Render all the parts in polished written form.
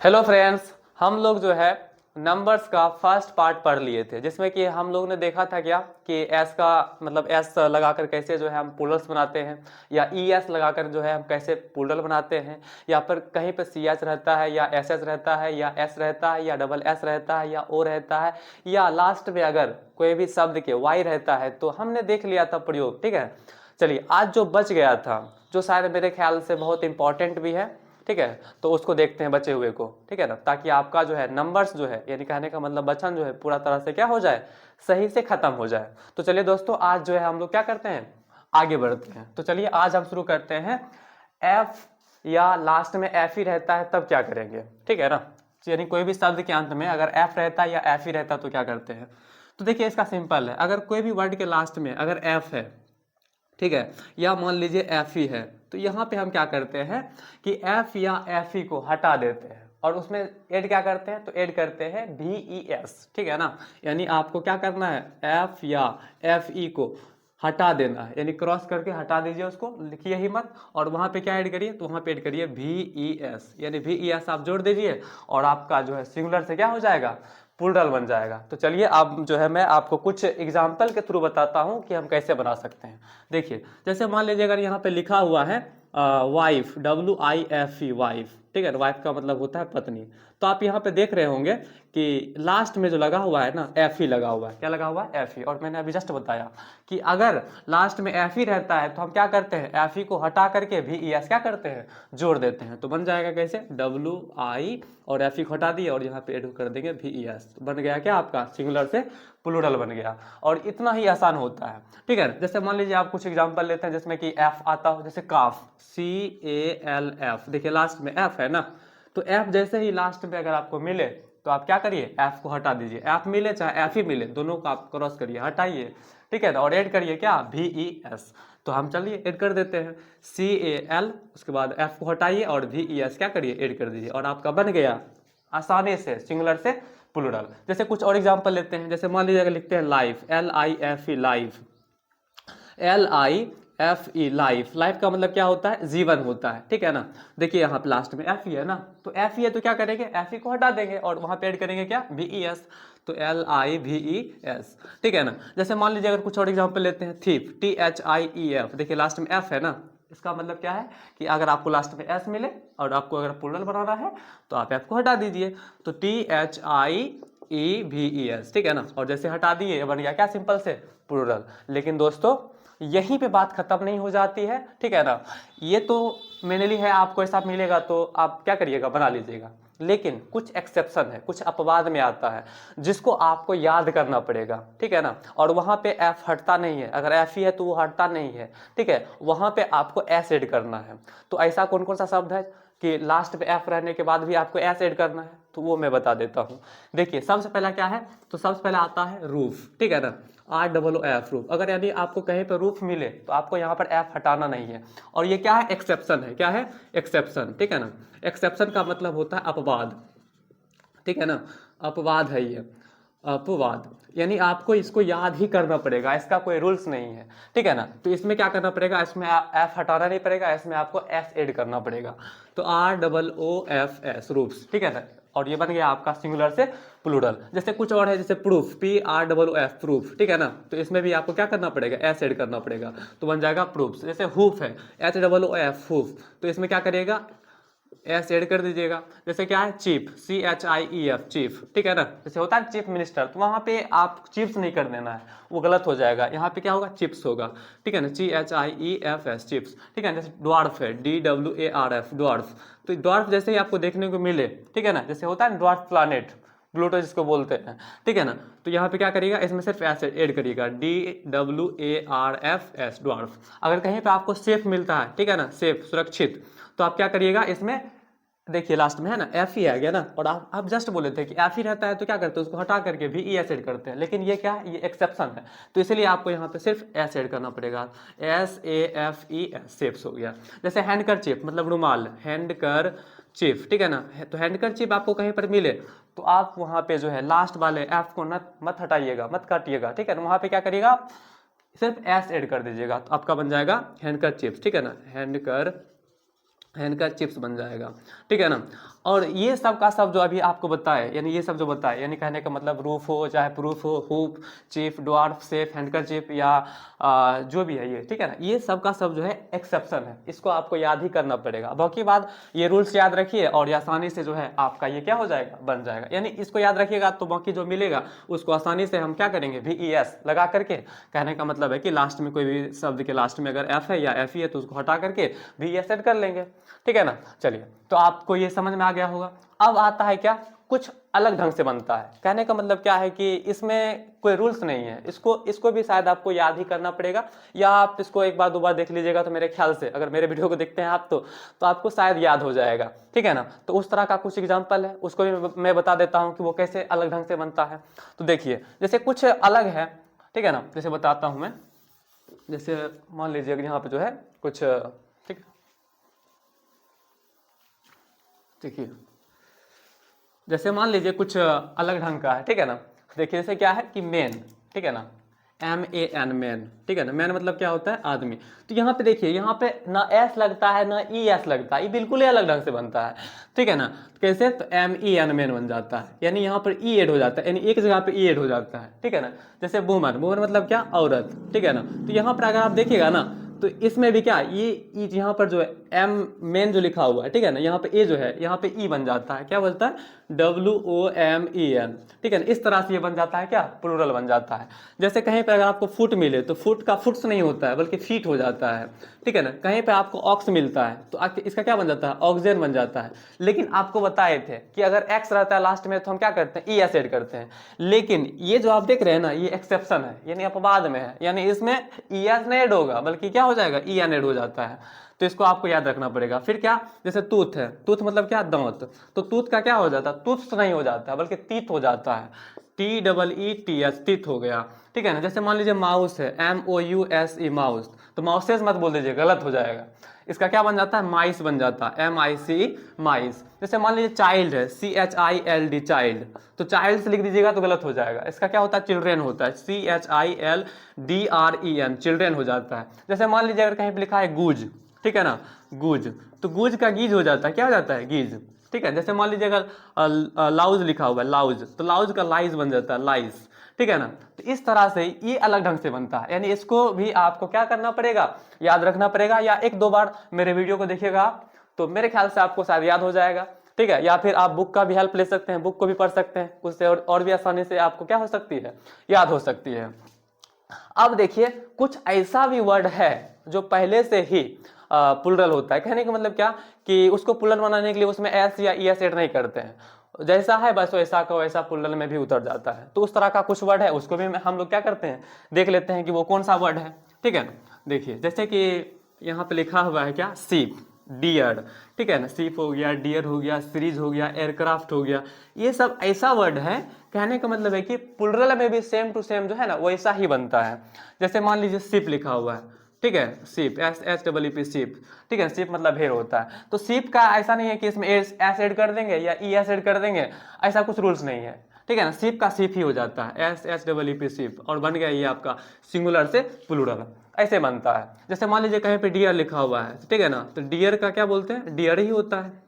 Hello friends, हम लोग जो है नंबर्स का फर्स्ट पार्ट पढ़ लिए थे, जिसमें कि हम लोग ने देखा था क्या कि एस का मतलब एस लगाकर कैसे जो है हम प्लूरल्स बनाते हैं, या ई एस लगाकर जो है हम कैसे प्लूरल बनाते हैं, या फिर कहीं पे सी एच रहता है या एस एस रहता है या एस रहता है या डबल एस रहता है या ओ रहता है, या लास्ट में अगर कोई भी शब्द के वाई रहता है, तो हमने देख लिया था प्रयोग। ठीक है, चलिए आज जो बच गया था, जो शायद मेरे ख्याल से बहुत इंपॉर्टेंट भी है, ठीक है, तो उसको देखते हैं बचे हुए को। ठीक है ना, ताकि आपका जो है नंबर्स जो है, यानी कहने का मतलब वचन जो है पूरा तरह से क्या हो जाए, सही से खत्म हो जाए। तो चलिए दोस्तों, आज जो है हम लोग क्या करते हैं, आगे बढ़ते हैं। तो चलिए आज हम शुरू करते हैं। एफ या लास्ट में एफ ही रहता है तब क्या करेंगे, ठीक है ना। यानी कोई भी शब्द के अंत में अगर एफ रहता है या एफ ही रहता है तो क्या करते हैं। तो देखिए इसका सिंपल है, अगर कोई भी वर्ड के लास्ट में अगर एफ है, ठीक है, या मान लीजिए एफ ई है, तो यहाँ पे हम क्या करते हैं कि एफ या एफ ई को हटा देते हैं और उसमें ऐड क्या करते हैं, तो ऐड करते हैं भी ई एस। ठीक है ना, यानी आपको क्या करना है, एफ या एफ ई को हटा देना है, यानी क्रॉस करके हटा दीजिए उसको, लिखिए ही मत, और वहाँ पे क्या ऐड करिए, तो वहाँ पे ऐड करिए भी ई एस, यानी भी ई एस आप जोड़ दीजिए और आपका जो है सिंगुलर से क्या हो जाएगा, प्लूरल बन जाएगा। तो चलिए अब जो है मैं आपको कुछ एग्जाम्पल के थ्रू बताता हूँ कि हम कैसे बना सकते हैं। देखिए जैसे मान लीजिए अगर यहाँ पे लिखा हुआ है वाइफ, WIFE वाइफ, ठीक है, वाइफ का मतलब होता है पत्नी। तो आप यहाँ पे देख रहे होंगे कि लास्ट में जो लगा हुआ है ना, एफ ही लगा हुआ है। क्या लगा हुआ है, एफ ही। और मैंने अभी जस्ट बताया कि अगर लास्ट में एफ ही रहता है तो हम क्या करते हैं, एफ ही को हटा करके भी ई एस क्या करते हैं, जोड़ देते हैं। तो बन जाएगा कैसे, WI और एफ ही को हटा दिए और यहाँ पे एड कर देंगे भी ई एस, बन गया क्या आपका सिंगुलर से प्लूरल बन गया। और इतना ही आसान होता है। ठीक है, जैसे मान लीजिए आप कुछ एग्जांपल लेते हैं जिसमें कि एफ आता हो, जैसे काफ, CALF। देखिए लास्ट में एफ है ना, तो एफ जैसे ही लास्ट में अगर आपको मिले तो आप क्या करिए, एफ को हटा दीजिए। एफ मिले चाहे एफ ही मिले, दोनों को आप क्रॉस करिए, हटाइए। ठीक है, और ऐड करिए क्या, VES। तो हम चलिए ऐड कर देते हैं CAL, उसके बाद एफ को हटाइए और VES क्या करिए, ऐड कर दीजिए, और आपका बन गया आसानी से सिंगुलर से प्लूरल। जैसे कुछ और एग्जांपल लेते हैं, जैसे मान लीजिए अगर लिखते हैं life, LIFE life, LIFE life. Life का मतलब क्या होता है, जीवन होता है। ठीक है ना, देखिए यहाँ पे लास्ट में एफ ई है ना, तो एफ ई है तो क्या करेंगे, एफ ई को हटा देंगे और वहां पे ऐड करेंगे क्या, VES। तो LIVES। ठीक है ना, जैसे मान लीजिए अगर कुछ और एग्जांपल लेते हैं, थीफ, THIEF। देखिए लास्ट में एफ है ना, इसका मतलब क्या है कि अगर आपको लास्ट में एस मिले और आपको अगर प्लूरल बनाना है तो आप एफ को हटा दीजिए, तो THIEVES। ठीक है ना, और जैसे हटा दिए बन गया क्या, सिंपल से प्लूरल। लेकिन दोस्तों यहीं पे बात खत्म नहीं हो जाती है। ठीक है ना, ये तो मेनली है, आपको ऐसा मिलेगा तो आप क्या करिएगा, बना लीजिएगा। लेकिन कुछ एक्सेप्शन है, कुछ अपवाद में आता है जिसको आपको याद करना पड़ेगा। ठीक है ना, और वहां पे एफ हटता नहीं है, अगर एफ ही है तो वो हटता नहीं है। ठीक है, वहां पे आपको एस ऐड करना है। तो ऐसा कौन कौन सा शब्द है कि लास्ट में एफ रहने के बाद भी आपको एस ऐड करना है, तो वो मैं बता देता हूँ। देखिए सबसे पहला क्या है, तो सबसे पहला आता है रूफ। ठीक है ना, ROOF रूफ। अगर यदि आपको कहीं पर रूफ मिले तो आपको यहाँ पर एफ हटाना नहीं है, और ये क्या है, एक्सेप्शन है। क्या है, एक्सेप्शन। ठीक है ना, एक्सेप्शन का मतलब होता है अपवाद। ठीक है ना, अपवाद है ये, अपवाद, यानी आपको इसको याद ही करना पड़ेगा, इसका कोई रूल्स नहीं है। ठीक है ना, तो इसमें क्या करना पड़ेगा, इसमें एफ हटाना नहीं पड़ेगा, इसमें आपको एस ऐड करना पड़ेगा। तो ROOFS रूफ्स। ठीक है ना, और ये बन गया आपका सिंगुलर से प्लूरल। जैसे कुछ और है, जैसे प्रूफ, PROOF प्रूफ। ठीक है ना, तो इसमें भी आपको क्या करना पड़ेगा, एस ऐड करना पड़ेगा, तो बन जाएगा प्रूफ्स। जैसे हुफ है, HOOF हुफ, तो इसमें क्या करिएगा, एस ऐड कर दीजिएगा। जैसे क्या है, चीफ, CHIEF चीफ। ठीक है ना, जैसे होता है चीफ मिनिस्टर, तो वहां पे आप चीफ्स नहीं कर देना है, वो गलत हो जाएगा। यहाँ पे क्या होगा, चिप्स होगा। ठीक है ना, CHIEFS चिप्स। ठीक है, जैसे ड्वार्फ है, DWARF ड्वार्फ। तो ड्वार्फ जैसे ही आपको देखने को मिले, ठीक है ना, जैसे होता है ना ड्वार्फ प्लानेट, प्लूटो जिसको बोलते हैं। ठीक है ना, तो यहाँ पे क्या करिएगा, इसमें सिर्फ एस ऐड करिएगा, DWARFS ड्वार्फ। अगर कहीं पे आपको सेफ मिलता है, ठीक है ना, सेफ सुरक्षित, तो आप क्या करिएगा, इसमें देखिए लास्ट में है ना एफ ही आ गया ना, और आप जस्ट बोले थे कि एफ ही रहता है तो क्या करते हैं, उसको हटा करके भी ई एस ऐड करते हैं। लेकिन ये क्या है, ये एक्सेप्शन है, तो इसलिए आपको यहाँ पे सिर्फ एस ऐड करना पड़ेगा, SAFES सेफ्स हो गया। जैसे हैंड कर चिप मतलब रुमाल, हैंड कर चिप। ठीक है ना, तो हैंड कर चिप आपको कहीं पर मिले तो आप वहाँ पे जो है लास्ट वाले एफ को मत हटाइएगा, मत काटिएगा। ठीक है ना, वहाँ पे क्या करिएगा, सिर्फ एस ऐड कर दीजिएगा, तो आपका बन जाएगा हैंड कर चिप्स। ठीक है ना, हैंड कर हैंडकरचिप्स बन जाएगा, ठीक है ना। और ये सब का सब जो अभी आपको बताए, यानी ये सब जो बताए, यानी कहने का मतलब रूफ हो चाहे प्रूफ हो, hoop, chief, dwarf, safe, handkerchief या जो भी है ये, ठीक है ना, ये सब का सब जो है एक्सेप्शन है, इसको आपको याद ही करना पड़ेगा। बाकी बात ये रूल्स याद रखिए और ये आसानी से जो है आपका ये क्या हो जाएगा, बन जाएगा। यानी इसको याद रखिएगा तो बाकी जो मिलेगा उसको आसानी से हम क्या करेंगे, VES लगा करके, कहने का मतलब है कि लास्ट में कोई भी शब्द के लास्ट में अगर F है या FE है तो उसको हटा करके VES ऐड कर लेंगे, ठीक है ना। चलिए, तो आपको ये समझ में आ गया होगा। अब आता है क्या, कुछ अलग ढंग से बनता है। कहने का मतलब क्या है कि इसमें कोई रूल्स नहीं है, इसको भी शायद आपको याद ही करना पड़ेगा, या आप इसको एक बार दो बार देख लीजिएगा तो मेरे ख्याल से, अगर मेरे वीडियो को देखते हैं आप तो आपको शायद याद हो जाएगा, ठीक है ना। तो उस तरह का कुछ एग्जाम्पल है, उसको भी मैं बता देता हूँ कि वो कैसे अलग ढंग से बनता है। तो देखिए, जैसे कुछ अलग है, ठीक है ना, जैसे बताता हूँ मैं। जैसे मान लीजिए यहाँ पे जो है कुछ, ठीक है, देखिए जैसे मान लीजिए कुछ अलग ढंग का है, ठीक है ना। देखिए जैसे क्या है कि मैन, ठीक है ना, MAN, मैन, ठीक है ना। मैन मतलब क्या होता है, आदमी। तो यहाँ पे देखिए, यहाँ पे ना S लगता है ना ES लगता है, ये बिल्कुल ही अलग ढंग से बनता है, ठीक है ना। कैसे, तो MEN, मैन बन जाता है, यानी यहाँ पर E ऐड हो जाता है, यानी एक जगह पे E ऐड हो जाता है, ठीक है ना। जैसे वुमन, वुमन मतलब क्या, औरत, ठीक है ना। तो यहाँ पर अगर आप देखिएगा ना तो इसमें भी क्या, ये यहाँ पर जो है M मेन जो लिखा हुआ है, ठीक है ना, यहाँ पे A जो है, यहाँ पे E बन जाता है, क्या बोलता है, WOMEN, ठीक है ना। इस तरह से ये बन जाता है क्या, प्लूरल बन जाता है। जैसे कहीं पे अगर आपको फुट मिले तो फुट का फुट्स नहीं होता है बल्कि फीट हो जाता है, ठीक है ना। कहीं पे आपको ऑक्स मिलता है तो इसका क्या बन जाता है, ऑक्सेन बन जाता है। लेकिन आपको बताए थे कि अगर एक्स रहता है लास्ट में तो हम क्या करते हैं, ES ऐड करते हैं। लेकिन ये जो आप देख रहे हैं ना, ये एक्सेप्शन है, यानी अपवाद में है, यानी इसमें ES नहीं ऐड होगा बल्कि क्या हो जाएगा, EN ऐड हो जाता है। तो इसको आपको याद रखना पड़ेगा। फिर क्या, जैसे टूथ है, टूथ मतलब क्या, दांत, तो टूथ का क्या हो जाता है, टूथ नहीं हो जाता है बल्कि तीत हो जाता है, TEETS, तीत हो गया, ठीक है ना। जैसे मान लीजिए माउस है, MOUSE, माउस, तो माउसेस मत बोल दीजिए, गलत हो जाएगा। इसका क्या बन जाता है, माइस बन जाता है, MICE, माइस। जैसे मान लीजिए चाइल्ड है, CHILD, चाइल्ड, तो चाइल्ड से लिख दीजिएगा तो गलत हो जाएगा। इसका क्या होता है, चिल्ड्रेन होता है, CHILDREN, चिल्ड्रेन हो जाता है। जैसे मान लीजिए अगर कहीं पे लिखा है गुज, ठीक है ना, गुज, तो गुज का गीज हो जाता है, क्या हो जाता है, गीज, ठीक है। जैसे मान लीजिए अगर लाउज लिखा हुआ है, लाउज, तो लाउज का लाइज बन जाता है, लाइस, ठीक है ना। तो इस तरह से ये अलग ढंग से बनता है, यानी इसको भी आपको क्या करना पड़ेगा, याद रखना पड़ेगा, या एक दो बार मेरे वीडियो को देखिएगा तो मेरे ख्याल से आपको शायद याद हो जाएगा, ठीक है। या फिर आप बुक का भी हेल्प ले सकते हैं, बुक को भी पढ़ सकते हैं, उससे और भी आसानी से आपको क्या हो सकती है, याद हो सकती है। अब देखिए, कुछ ऐसा भी वर्ड है जो पहले से ही प्लुरल होता है। कहने का मतलब क्या, कि उसको प्लुरल बनाने के लिए उसमें S या ES ऐड नहीं करते हैं, जैसा है बस वैसा का वैसा प्लुरल में भी उतर जाता है। तो उस तरह का कुछ वर्ड है, उसको भी हम लोग क्या करते हैं, देख लेते हैं कि वो कौन सा वर्ड है, ठीक है ना। देखिए जैसे कि यहाँ पे लिखा हुआ है क्या, सीप, डियर, ठीक है ना, सीप हो गया, डियर हो गया, सीरीज हो गया, एयरक्राफ्ट हो गया, ये सब ऐसा वर्ड है। कहने का मतलब है कि प्लुरल में भी सेम टू सेम जो है ना वैसा ही बनता है। जैसे मान लीजिए शिप लिखा हुआ है, ठीक है, शिप, SHEP, शिप, ठीक है, शिप मतलब भेड़ होता है। तो शिप का ऐसा नहीं है कि इसमें एस ऐड कर देंगे या ES ऐड कर देंगे, ऐसा कुछ रूल्स नहीं है, ठीक है ना। शिप का शिप ही हो जाता है, SHEP, शिप, और बन गया ये आपका सिंगुलर से प्लुरल, ऐसे बनता है। जैसे मान लीजिए कहीं पे डियर लिखा हुआ है, ठीक है ना, तो डियर का क्या बोलते हैं, डियर ही होता है।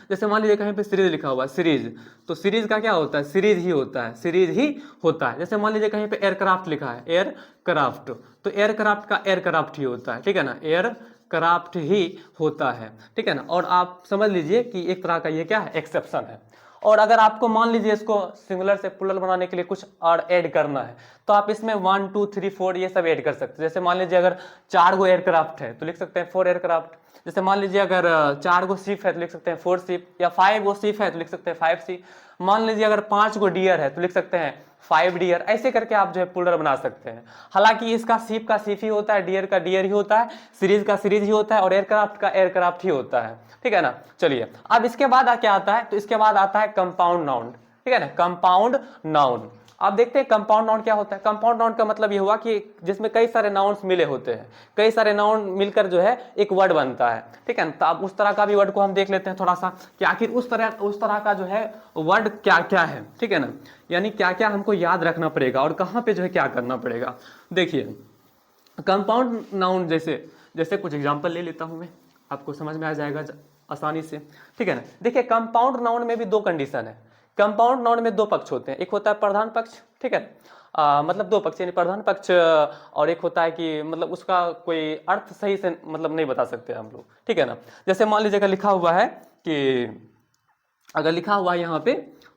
जैसे मान लीजिए कहीं पे सीरीज लिखा हुआ है, सीरीज, तो सीरीज का क्या होता है, सीरीज ही होता है, सीरीज ही होता है। जैसे मान लीजिए कहीं पे एयरक्राफ्ट लिखा है, एयरक्राफ्ट, तो एयरक्राफ्ट का एयरक्राफ्ट ही होता है, ठीक है ना, एयरक्राफ्ट ही होता है, ठीक है ना। और आप समझ लीजिए कि एक तरह का ये क्या है, एक्सेप्शन है। और अगर आपको मान लीजिए इसको सिंगुलर से प्लुरल बनाने के लिए कुछ और ऐड करना है तो आप इसमें 1 2 3 4 ये सब ऐड कर सकते हैं। जैसे मान लीजिए अगर 4 गो एयरक्राफ्ट है तो लिख सकते हैं 4 एयरक्राफ्ट। जैसे मान लीजिए अगर 4 गो शिप है तो लिख सकते हैं 4 शिप, या 5 गो शिप है तो लिख सकते हैं 5 शिप। मान लीजिए अगर 5 गो डियर है तो लिख सकते हैं 5 डियर। ऐसे करके आप जो है प्लुरल बना सकते हैं। हालांकि इसका शिप का शिप ही होता है, डियर का डियर ही होता है, सीरीज का सीरीज ही होता है, और एयरक्राफ्ट का एयरक्राफ्ट ही होता है, ठीक है ना। चलिए, अब इसके बाद क्या आता है, तो इसके बाद आता है कंपाउंड नाउन, ठीक है ना, कंपाउंड नाउन। आप देखते हैं कंपाउंड नाउन क्या होता है। कंपाउंड नाउन का मतलब ये हुआ कि जिसमें कई सारे नाउन्स मिले होते हैं, कई सारे नाउन मिलकर जो है एक वर्ड बनता है, ठीक है ना। तो अब उस तरह का भी वर्ड को हम देख लेते हैं थोड़ा सा कि आखिर उस तरह का जो है वर्ड क्या क्या है, ठीक है ना, यानी क्या क्या हमको याद रखना पड़ेगा और कहाँ पे जो है क्या करना पड़ेगा। देखिए कंपाउंड नाउन, जैसे कुछ एग्जाम्पल ले लेता हूँ मैं। आपको समझ में आ जाएगा आसानी से, ठीक है ना। देखिए कंपाउंड नाउन में भी दो कंडीशन है। कंपाउंड नाउन में दो पक्ष होते हैं, एक होता है प्रधान पक्ष, ठीक है, मतलब दो पक्ष यानी प्रधान पक्ष, और एक होता है कि मतलब उसका कोई अर्थ सही से मतलब नहीं बता सकते हम लोग, ठीक है ना। जैसे मान लीजिए अगर लिखा हुआ है कि अगर लिखा हुआ है यहाँ पे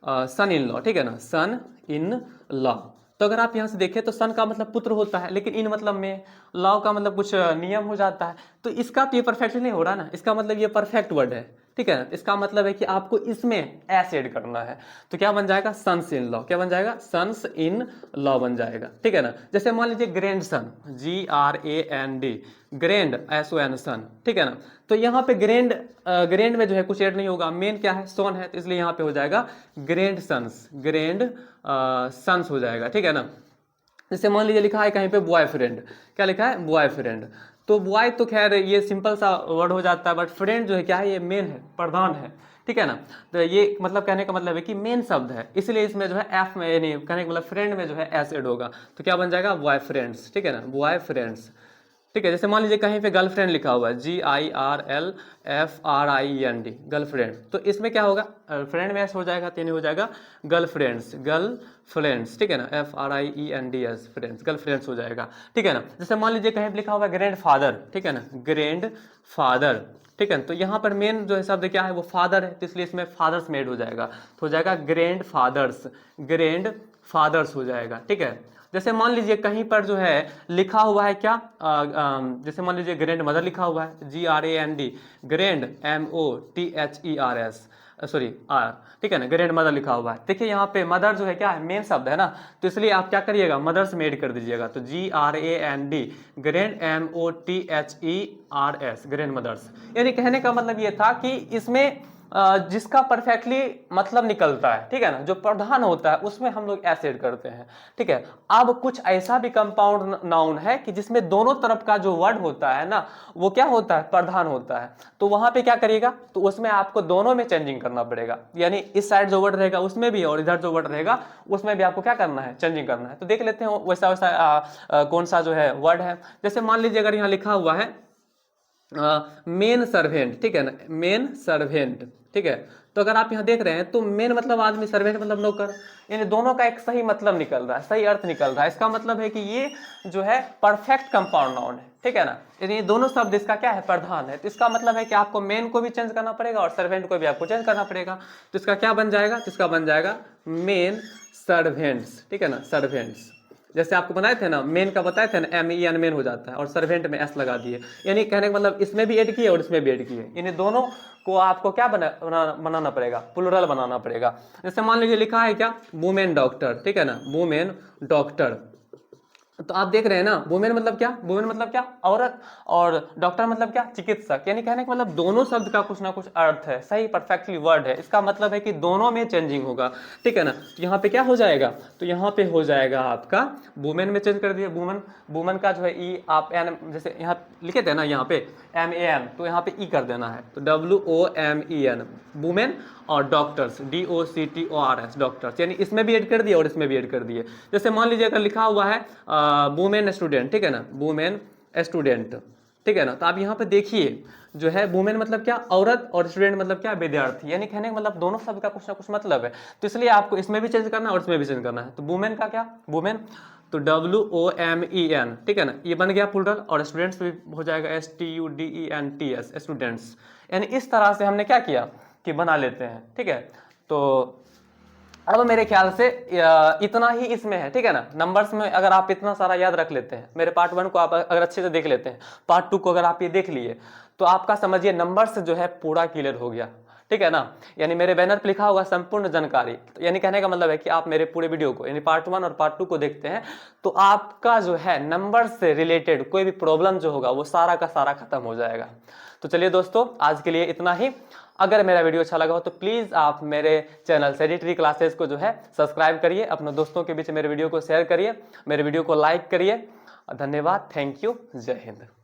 सन इन लॉ, ठीक है ना, सन इन लॉ, तो अगर आप यहाँ से देखें तो सन का मतलब पुत्र होता है, लेकिन इन मतलब में लॉ का मतलब कुछ नियम हो जाता है, तो इसका तो ये परफेक्ट नहीं हो रहा ना, इसका मतलब ये परफेक्ट वर्ड है, ठीक है ना। इसका मतलब है कि आपको इसमें एस ऐड करना है, तो क्या बन जाएगा, सन्स इन लॉ, क्या बन जाएगा, सन्स इन लॉ बन जाएगा, ठीक है ना। जैसे मान लीजिए grand son, GRAND, grand SON सन, ठीक है ना। तो यहाँ पे ग्रैंड में जो है कुछ ऐड नहीं होगा, मेन क्या है, सोन है, तो इसलिए यहाँ पे हो जाएगा ग्रैंड सन्स, ग्रैंड सन्स हो जाएगा, ठीक है ना। जैसे मान लीजिए लिखा है कहीं पे बॉयफ्रेंड, क्या लिखा है, बॉयफ्रेंड, तो बॉय तो खैर ये सिंपल सा वर्ड हो जाता है, बट फ्रेंड जो है क्या है, ये मेन है, प्रधान है, ठीक है ना। तो ये मतलब कहने का मतलब है कि मेन शब्द है, इसलिए इसमें जो है एफ में नहीं, कहने का मतलब फ्रेंड में जो है एस ऐड होगा, तो क्या बन जाएगा, बॉयफ्रेंड्स, ठीक है ना, बॉयफ्रेंड्स, ठीक है। जैसे मान लीजिए कहीं पे गर्लफ्रेंड लिखा हुआ है, GIRLFRIEND, गर्लफ्रेंड, तो इसमें क्या होगा, फ्रेंड में एस हो जाएगा, तो हो जाएगा गर्लफ्रेंड्स, गर्लफ्रेंड्स, ठीक है ना, FRIENDS, फ्रेंड्स, गर्लफ्रेंड्स हो जाएगा, ठीक है ना। जैसे मान लीजिए कहीं पे लिखा हुआ है ग्रैंड फादर, ठीक है ना, ग्रैंड फादर, ठीक है ना, तो यहाँ पर मेन जो है शब्द क्या है, वो फादर है, तो इसलिए इसमें फादर्स मेड हो जाएगा, तो हो जाएगा ग्रैंड फादर्स, ग्रैंड फादर्स हो जाएगा, ठीक है। जैसे मान लीजिए कहीं पर जो है लिखा हुआ है क्या, जैसे मान लीजिए ग्रैंड मदर लिखा हुआ है, GRAND, grand MOTHERS, sorry R, ठीक है ना, ग्रैंड मदर लिखा हुआ है। देखिए यहाँ पे मदर जो है क्या है, मेन शब्द है ना, तो इसलिए आप क्या करिएगा, मदर्स में ऐड कर दीजिएगा, तो GRAND, grand MOTHERS, grandmothers. यानी कहने का मतलब ये था कि इसमें जिसका परफेक्टली मतलब निकलता है, ठीक है ना, जो प्रधान होता है उसमें हम लोग एस ऐड करते हैं, ठीक है। अब कुछ ऐसा भी कंपाउंड नाउन है कि जिसमें दोनों तरफ का जो वर्ड होता है ना, वो क्या होता है, प्रधान होता है, तो वहां पे क्या करिएगा, तो उसमें आपको दोनों में चेंजिंग करना पड़ेगा, यानी इस साइड जो वर्ड रहेगा उसमें भी और इधर जो वर्ड रहेगा उसमें भी आपको क्या करना है, चेंजिंग करना है। तो देख लेते हैं वैसा वैसा कौन सा जो है वर्ड है। जैसे मान लीजिए अगर यहाँ लिखा हुआ है मेन सर्वेंट, ठीक है ना, मेन सर्वेंट, ठीक है, तो अगर आप यहाँ देख रहे हैं तो मेन मतलब आदमी, सर्वेंट मतलब नौकर, यानी दोनों का एक सही मतलब निकल रहा है, सही अर्थ निकल रहा है। इसका मतलब है कि ये जो है परफेक्ट कंपाउंड नाउन है, ठीक है ना, यानी ये दोनों शब्द इसका क्या है, प्रधान है, तो इसका मतलब है कि आपको मेन को भी चेंज करना पड़ेगा और सर्वेंट को भी आपको चेंज करना पड़ेगा, तो इसका क्या बन जाएगा, तो इसका बन जाएगा मेन सर्वेंट्स, ठीक है ना, सर्वेंट्स। जैसे आपको बनाए थे ना, मेन का बताए थे ना, MEN मेन हो जाता है, और सर्वेंट में एस लगा दिए, यानी कहने का मतलब इसमें भी ऐड किए और इसमें भी ऐड किए, यानी दोनों को आपको क्या बनाना पड़ेगा, प्लुरल बनाना पड़ेगा। जैसे मान लीजिए लिखा है क्या, वुमेन डॉक्टर, ठीक है ना, वुमेन डॉक्टर, तो आप देख रहे हैं ना, वुमेन मतलब क्या, वुमेन मतलब क्या, औरत, और डॉक्टर मतलब क्या, चिकित्सक, यानी कहने का मतलब दोनों शब्द का कुछ ना कुछ अर्थ है, सही परफेक्टली वर्ड है, इसका मतलब है कि दोनों में चेंजिंग होगा, ठीक है ना। तो यहाँ पे क्या हो जाएगा, तो यहाँ पे हो जाएगा आपका वुमेन में चेंज कर दिया, वुमन, वुमन का जो है ई आप एन, जैसे यहाँ लिखे थे ना यहाँ पे MAN, तो यहाँ पे ई कर देना है, तो WOMEN, वुमेन, और डॉक्टर्स DOCTORS, डॉक्टर्स, यानी इसमें भी ऐड कर दिए और इसमें भी ऐड कर दिए। जैसे मान लीजिए अगर लिखा हुआ है वुमेन स्टूडेंट, ठीक है ना, वुमेन स्टूडेंट, ठीक है ना, तो आप यहाँ पे देखिए जो है वुमेन मतलब क्या, औरत, और स्टूडेंट मतलब क्या, विद्यार्थी, यानी कहने का मतलब दोनों शब्द का कुछ ना कुछ मतलब है, तो इसलिए आपको इसमें भी चेंज करना है और इसमें भी चेंज करना है। तो वुमेन का क्या, वुमेन, तो WOMEN, ठीक है ना, ये बन गया प्लुरल, और स्टूडेंट्स भी हो जाएगा STUDENTS, स्टूडेंट्स। यानी इस तरह से हमने क्या किया कि बना लेते हैं, ठीक है। तो अब मेरे ख्याल से इतना ही इसमें है, ठीक है ना। नंबर्स में अगर आप इतना सारा याद रख लेते हैं, मेरे पार्ट 1 को आप अगर अच्छे से देख लेते हैं, पार्ट 2 को अगर आप ये देख लिए, तो आपका समझिए नंबर्स जो है पूरा क्लियर हो गया, ठीक है ना। यानी मेरे बैनर पर लिखा होगा संपूर्ण जानकारी, तो यानी कहने का मतलब है कि आप मेरे पूरे वीडियो को यानी पार्ट 1 और पार्ट 2 को देखते हैं, तो आपका जो है नंबर से रिलेटेड कोई भी प्रॉब्लम जो होगा वो सारा का सारा खत्म हो जाएगा। तो चलिए दोस्तों, आज के लिए इतना ही। अगर मेरा वीडियो अच्छा लगा हो तो प्लीज़ आप मेरे चैनल सेडिटरी क्लासेस को जो है सब्सक्राइब करिए, अपने दोस्तों के बीच मेरे वीडियो को शेयर करिए, मेरे वीडियो को लाइक करिए। धन्यवाद, थैंक यू, जय हिंद।